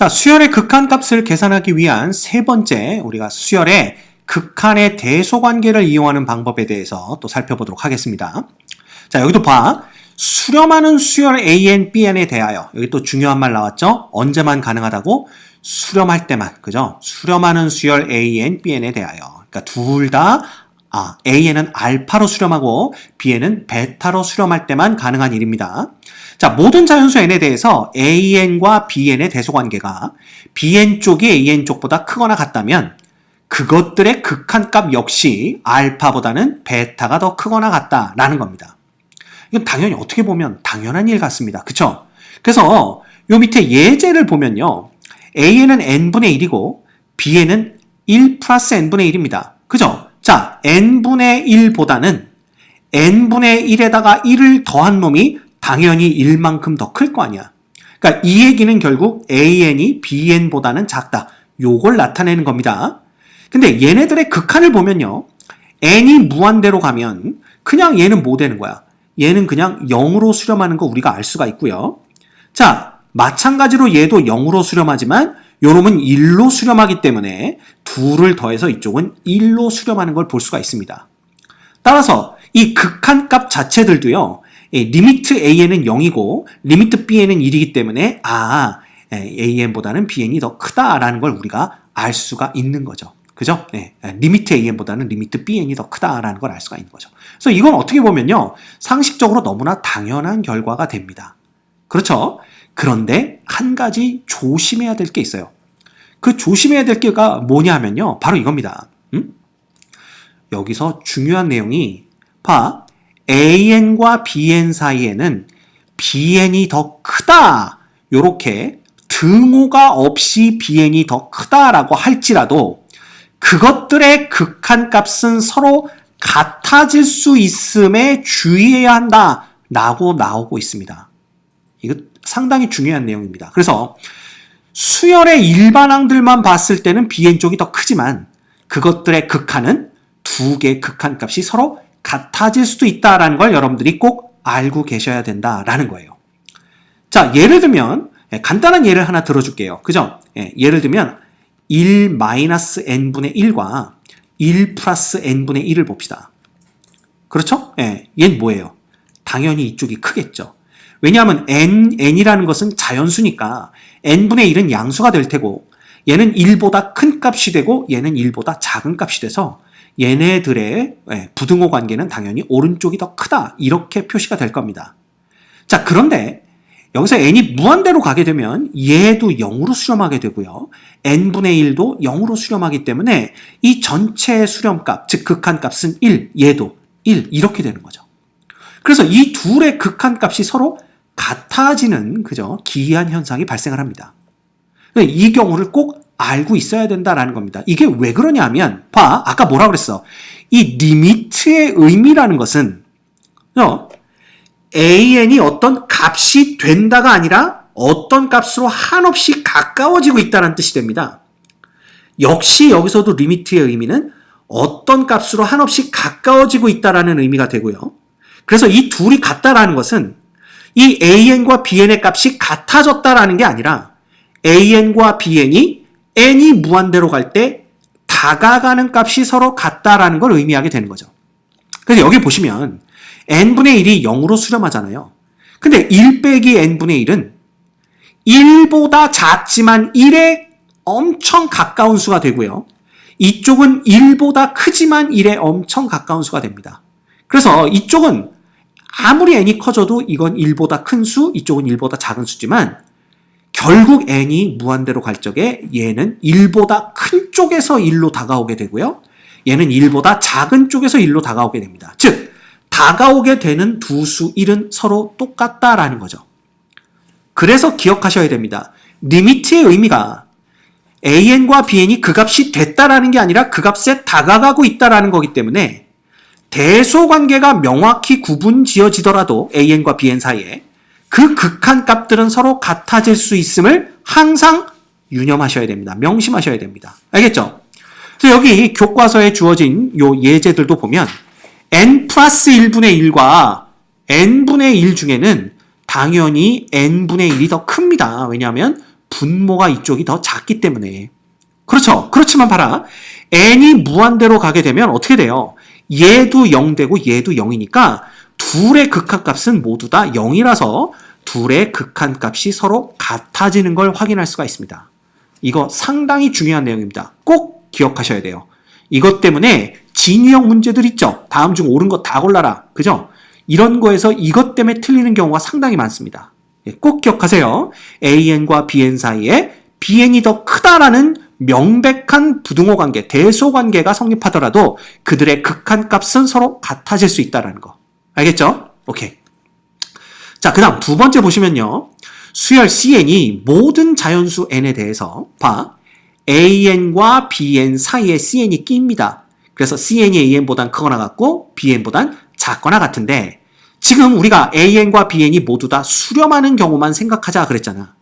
자, 수열의 극한값을 계산하기 위한 세 번째, 우리가 수열의 극한의 대소관계를 이용하는 방법에 대해서 또 살펴보도록 하겠습니다. 자, 여기도 봐. 수렴하는 수열 AN, BN에 대하여, 여기 또 중요한 말 나왔죠? 언제만 가능하다고? 수렴할 때만, 그죠? 수렴하는 수열 AN, BN에 대하여. 그러니까 둘 다, AN은 알파로 수렴하고 BN은 베타로 수렴할 때만 가능한 일입니다. 자, 모든 자연수 N에 대해서 AN과 BN의 대소관계가 BN 쪽이 AN 쪽보다 크거나 같다면 그것들의 극한값 역시 알파보다는 베타가 더 크거나 같다라는 겁니다. 이건 당연히 어떻게 보면 당연한 일 같습니다. 그쵸? 그래서 요 밑에 예제를 보면요. AN은 n분의 1이고 BN은 1 플러스 n분의 1입니다. 그죠? 자, n분의 1보다는 n분의 1에다가 1을 더한 놈이 당연히 1만큼 더 클 거 아니야. 그러니까 이 얘기는 결국 AN이 BN보다는 작다. 요걸 나타내는 겁니다. 근데 얘네들의 극한을 보면요. n이 무한대로 가면 그냥 얘는 뭐 되는 거야? 얘는 그냥 0으로 수렴하는 거 우리가 알 수가 있고요. 자, 마찬가지로 얘도 0으로 수렴하지만 요놈은 1로 수렴하기 때문에 둘을 더해서 이쪽은 1로 수렴하는 걸 볼 수가 있습니다. 따라서 이 극한값 자체들도요. 리미트 AN은 0이고 리미트 BN은 1이기 때문에 AN보다는 BN이 더 크다라는 걸 우리가 알 수가 있는 거죠. 그죠? 네. 리미트 AN보다는 리미트 BN이 더 크다라는 걸 알 수가 있는 거죠. 그래서 이건 어떻게 보면요. 상식적으로 너무나 당연한 결과가 됩니다. 그렇죠? 그런데 한 가지 조심해야 될 게 있어요. 그 조심해야 될 게가 뭐냐 하면요. 바로 이겁니다. 여기서 중요한 내용이 봐. AN과 BN 사이에는 BN이 더 크다. 요렇게 등호가 없이 BN이 더 크다라고 할지라도 그것들의 극한값은 서로 같아질 수 있음에 주의해야 한다라고 나오고 있습니다. 이거 상당히 중요한 내용입니다. 그래서 수열의 일반항들만 봤을 때는 BN 쪽이 더 크지만 그것들의 극한은 두 개의 극한값이 서로 같아질 수도 있다는 걸 여러분들이 꼭 알고 계셔야 된다라는 거예요. 자, 예를 들면 간단한 예를 하나 들어줄게요. 그죠? 예를 들면 1-n분의 1과 1 플러스 n분의 1을 봅시다. 그렇죠? 얘는 뭐예요? 당연히 이쪽이 크겠죠. 왜냐하면 n이라는 것은 자연수니까 n분의 1은 양수가 될 테고 얘는 1보다 큰 값이 되고 얘는 1보다 작은 값이 돼서 얘네들의 부등호 관계는 당연히 오른쪽이 더 크다 이렇게 표시가 될 겁니다. 자, 그런데 여기서 n이 무한대로 가게 되면 얘도 0으로 수렴하게 되고요. n분의 1도 0으로 수렴하기 때문에 이 전체의 수렴값, 즉 극한값은 1, 얘도 1 이렇게 되는 거죠. 그래서 이 둘의 극한값이 서로 같아지는 그죠? 기이한 현상이 발생을 합니다. 이 경우를 꼭 알고 있어야 된다라는 겁니다. 이게 왜 그러냐면 봐, 아까 뭐라 그랬어? 이 리미트의 의미라는 것은 AN이 어떤 값이 된다가 아니라 어떤 값으로 한없이 가까워지고 있다는 뜻이 됩니다. 역시 여기서도 리미트의 의미는 어떤 값으로 한없이 가까워지고 있다라는 의미가 되고요. 그래서 이 둘이 같다라는 것은 이 AN과 BN의 값이 같아졌다라는 게 아니라 AN과 BN이 n이 무한대로 갈 때 다가가는 값이 서로 같다라는 걸 의미하게 되는 거죠. 그래서 여기 보시면 n분의 1이 0으로 수렴하잖아요. 근데 1 빼기 n분의 1은 1보다 작지만 1에 엄청 가까운 수가 되고요. 이쪽은 1보다 크지만 1에 엄청 가까운 수가 됩니다. 그래서 이쪽은 아무리 n이 커져도 이건 1보다 큰 수, 이쪽은 1보다 작은 수지만 결국 n이 무한대로 갈 적에 얘는 1보다 큰 쪽에서 1로 다가오게 되고요. 얘는 1보다 작은 쪽에서 1로 다가오게 됩니다. 즉, 다가오게 되는 두 수 1은 서로 똑같다라는 거죠. 그래서 기억하셔야 됩니다. 리미트의 의미가 AN과 BN이 그 값이 됐다라는 게 아니라 그 값에 다가가고 있다라는 거기 때문에 대소관계가 명확히 구분 지어지더라도 AN과 BN 사이에 그 극한값들은 서로 같아질 수 있음을 항상 유념하셔야 됩니다. 명심하셔야 됩니다. 알겠죠? 그래서 여기 교과서에 주어진 요 예제들도 보면 n 플러스 1분의 1과 n분의 1 중에는 당연히 n분의 1이 더 큽니다. 왜냐하면 분모가 이쪽이 더 작기 때문에. 그렇죠. 그렇지만 봐라. n이 무한대로 가게 되면 어떻게 돼요? 얘도 0 되고 얘도 0이니까 둘의 극한값은 모두 다 0이라서 둘의 극한값이 서로 같아지는 걸 확인할 수가 있습니다. 이거 상당히 중요한 내용입니다. 꼭 기억하셔야 돼요. 이것 때문에 진유형 문제들 있죠. 다음 중 옳은 거 다 골라라. 그죠? 이런 거에서 이것 때문에 틀리는 경우가 상당히 많습니다. 꼭 기억하세요. AN과 BN 사이에 BN이 더 크다라는 명백한 부등호 관계, 대소 관계가 성립하더라도 그들의 극한값은 서로 같아질 수 있다는 거. 알겠죠? 오케이. 자, 그 다음 두 번째 보시면요. 수열 CN이 모든 자연수 N에 대해서 AN과 BN 사이에 CN이 끼입니다. 그래서 CN이 AN보단 크거나 같고 BN보단 작거나 같은데 지금 우리가 AN과 BN이 모두 다 수렴하는 경우만 생각하자 그랬잖아.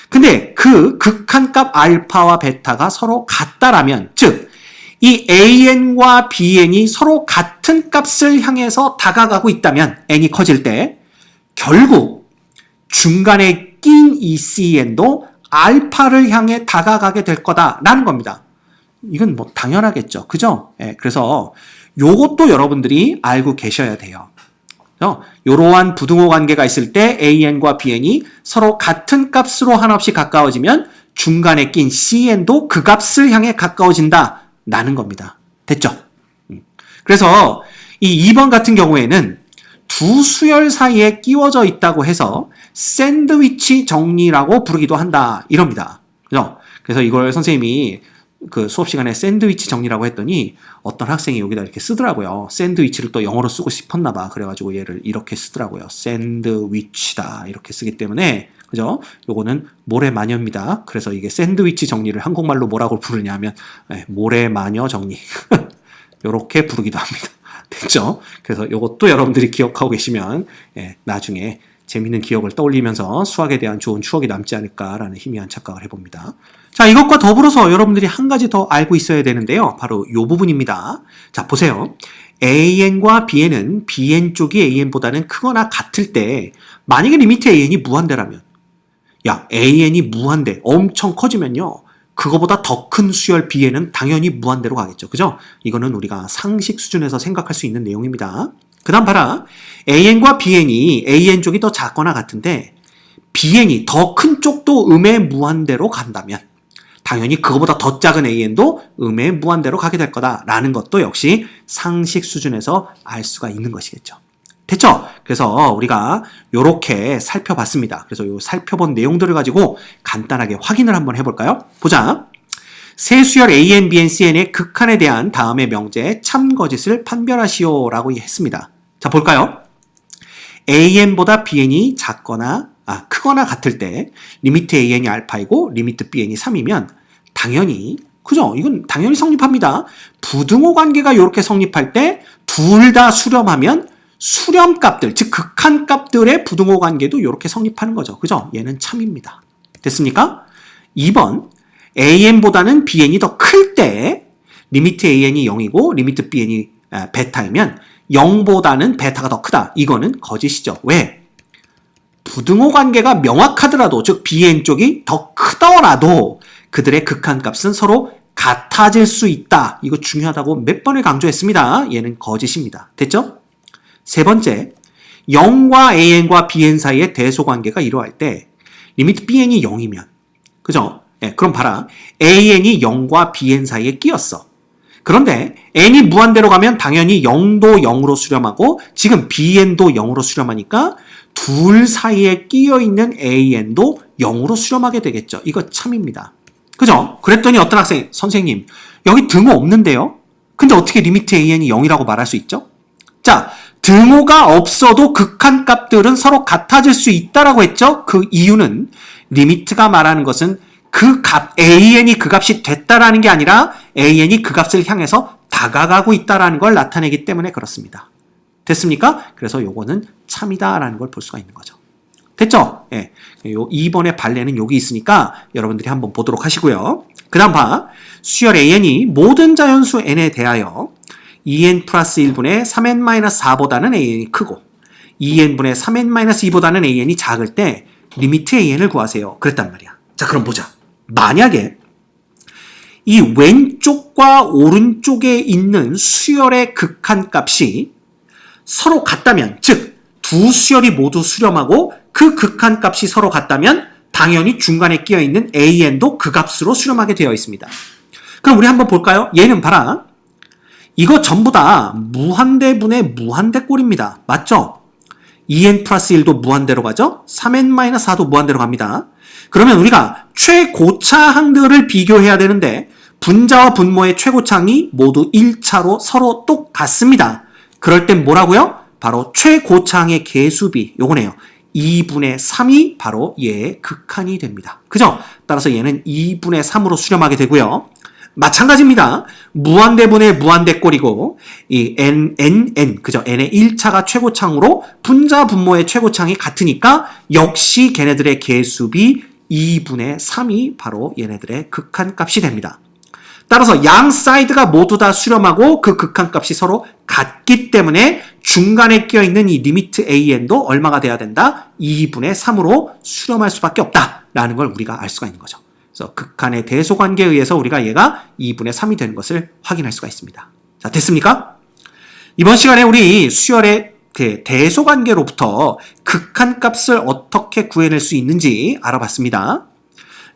근데 그 극한값 알파와 베타가 서로 같다라면 즉 이 AN과 BN이 서로 같은 값을 향해서 다가가고 있다면 n이 커질 때 결국 중간에 낀 이 CN도 알파를 향해 다가가게 될 거다라는 겁니다. 이건 뭐 당연하겠죠. 그죠? 예, 그래서 요것도 여러분들이 알고 계셔야 돼요. 이러한 부등호 관계가 있을 때 AN과 BN이 서로 같은 값으로 한없이 가까워지면 중간에 낀 CN도 그 값을 향해 가까워진다라는 겁니다. 됐죠? 그래서 이 2번 같은 경우에는 두 수열 사이에 끼워져 있다고 해서 샌드위치 정리라고 부르기도 한다 이럽니다. 그죠? 그래서 이걸 선생님이 그 수업 시간에 샌드위치 정리라고 했더니 어떤 학생이 여기다 이렇게 쓰더라고요. 샌드위치를 또 영어로 쓰고 싶었나 봐. 그래가지고 얘를 이렇게 쓰더라고요. 샌드위치다 이렇게 쓰기 때문에 그죠? 요거는 모래마녀입니다. 그래서 이게 샌드위치 정리를 한국말로 뭐라고 부르냐면 모래마녀 정리 요렇게 부르기도 합니다. 됐죠? 그래서 요것도 여러분들이 기억하고 계시면 나중에 재밌는 기억을 떠올리면서 수학에 대한 좋은 추억이 남지 않을까라는 희미한 착각을 해봅니다. 자, 이것과 더불어서 여러분들이 한 가지 더 알고 있어야 되는데요. 바로 이 부분입니다. 자, 보세요. AN과 BN은 BN 쪽이 AN보다는 크거나 같을 때 만약에 리미트 AN이 무한대라면 AN이 무한대, 엄청 커지면요. 그거보다 더 큰 수열 BN은 당연히 무한대로 가겠죠. 그죠? 이거는 우리가 상식 수준에서 생각할 수 있는 내용입니다. 그 다음 봐라. AN과 BN이 AN 쪽이 더 작거나 같은데 BN이 더 큰 쪽도 음의 무한대로 간다면 당연히 그거보다 더 작은 AN도 음의 무한대로 가게 될 거다라는 것도 역시 상식 수준에서 알 수가 있는 것이겠죠. 됐죠? 그래서 우리가 이렇게 살펴봤습니다. 그래서 이 살펴본 내용들을 가지고 간단하게 확인을 한번 해볼까요? 보자. 세 수열 AN, BN, CN의 극한에 대한 다음의 명제의 참거짓을 판별하시오 라고 했습니다. 자, 볼까요? AN보다 BN이 크거나 같을 때 리미트 AN이 알파이고 리미트 BN이 3이면 당연히 그죠? 이건 당연히 성립합니다. 부등호 관계가 이렇게 성립할 때 둘 다 수렴하면 수렴값들, 즉 극한값들의 부등호 관계도 이렇게 성립하는 거죠. 그죠? 얘는 참입니다. 됐습니까? 2번 AN보다는 BN이 더 클 때 리미트 AN이 0이고 리미트 BN이 베타이면 0보다는 베타가 더 크다. 이거는 거짓이죠. 왜? 부등호 관계가 명확하더라도 즉 BN 쪽이 더 크더라도 그들의 극한값은 서로 같아질 수 있다. 이거 중요하다고 몇 번을 강조했습니다. 얘는 거짓입니다. 됐죠? 세 번째, 0과 AN과 BN 사이의 대소관계가 이루어질 때 리미트 BN이 0이면 그죠? 그럼 봐라. AN이 0과 BN 사이에 끼었어. 그런데 n이 무한대로 가면 당연히 0도 0으로 수렴하고 지금 BN도 0으로 수렴하니까 둘 사이에 끼어있는 AN도 0으로 수렴하게 되겠죠. 이거 참입니다. 그죠? 그랬더니 어떤 학생이 선생님 여기 등호 없는데요? 근데 어떻게 리미트 AN이 0이라고 말할 수 있죠? 자, 등호가 없어도 극한값들은 서로 같아질 수 있다라고 했죠? 그 이유는 리미트가 말하는 것은 그 값, AN이 그 값이 됐다라는 게 아니라 AN이 그 값을 향해서 다가가고 있다라는 걸 나타내기 때문에 그렇습니다. 됐습니까? 그래서 요거는 참이다라는 걸 볼 수가 있는 거죠. 됐죠? 예. 요 2번의 발레는 여기 있으니까 여러분들이 한번 보도록 하시고요. 그 다음 봐. 수열 AN이 모든 자연수 N에 대하여 2n 플러스 1분의 3n-4보다는 AN이 크고 2n분의 3n-2보다는 AN이 작을 때 리미트 AN을 구하세요. 그랬단 말이야. 자, 그럼 보자. 만약에 이 왼쪽과 오른쪽에 있는 수열의 극한값이 서로 같다면, 즉 두 수열이 모두 수렴하고 그 극한값이 서로 같다면 당연히 중간에 끼어있는 AN도 그 값으로 수렴하게 되어 있습니다. 그럼 우리 한번 볼까요? 얘는 봐라. 이거 전부 다 무한대분의 무한대꼴입니다. 맞죠? 2n 플러스 1도 무한대로 가죠? 3n-4도 무한대로 갑니다. 그러면 우리가 최고차항들을 비교해야 되는데 분자와 분모의 최고차항이 모두 1차로 서로 똑같습니다. 그럴 땐 뭐라고요? 바로 최고차항의 개수비, 요거네요. 2분의 3이 바로 얘의 극한이 됩니다. 그죠? 따라서 얘는 2분의 3으로 수렴하게 되고요. 마찬가지입니다. 무한대분의 무한대꼴이고 이 n, 그죠? n의 1차가 최고차항으로 분자 분모의 최고차항이 같으니까 역시 걔네들의 개수비 2분의 3이 바로 얘네들의 극한값이 됩니다. 따라서 양 사이드가 모두 다 수렴하고 그 극한값이 서로 같기 때문에 중간에 끼어있는 이 리미트 AN도 얼마가 돼야 된다? 2분의 3으로 수렴할 수밖에 없다라는 걸 우리가 알 수가 있는 거죠. 그래서 극한의 대소관계에 의해서 우리가 얘가 2분의 3이 되는 것을 확인할 수가 있습니다. 자, 됐습니까? 이번 시간에 우리 수열의 대소관계로부터 극한값을 어떻게 구해낼 수 있는지 알아봤습니다.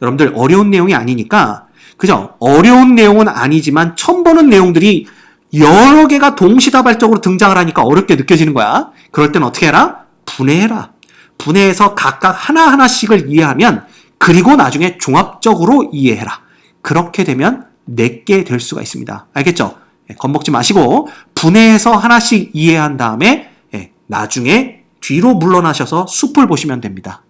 여러분들 어려운 내용이 아니니까 그죠? 어려운 내용은 아니지만 처음 보는 내용들이 여러 개가 동시다발적으로 등장을 하니까 어렵게 느껴지는 거야. 그럴 땐 어떻게 해라? 분해해라. 분해해서 각각 하나하나씩을 이해하면 그리고 나중에 종합적으로 이해해라. 그렇게 되면 내게 될 수가 있습니다. 알겠죠? 겁먹지 마시고 분해해서 하나씩 이해한 다음에 나중에 뒤로 물러나셔서 숲을 보시면 됩니다.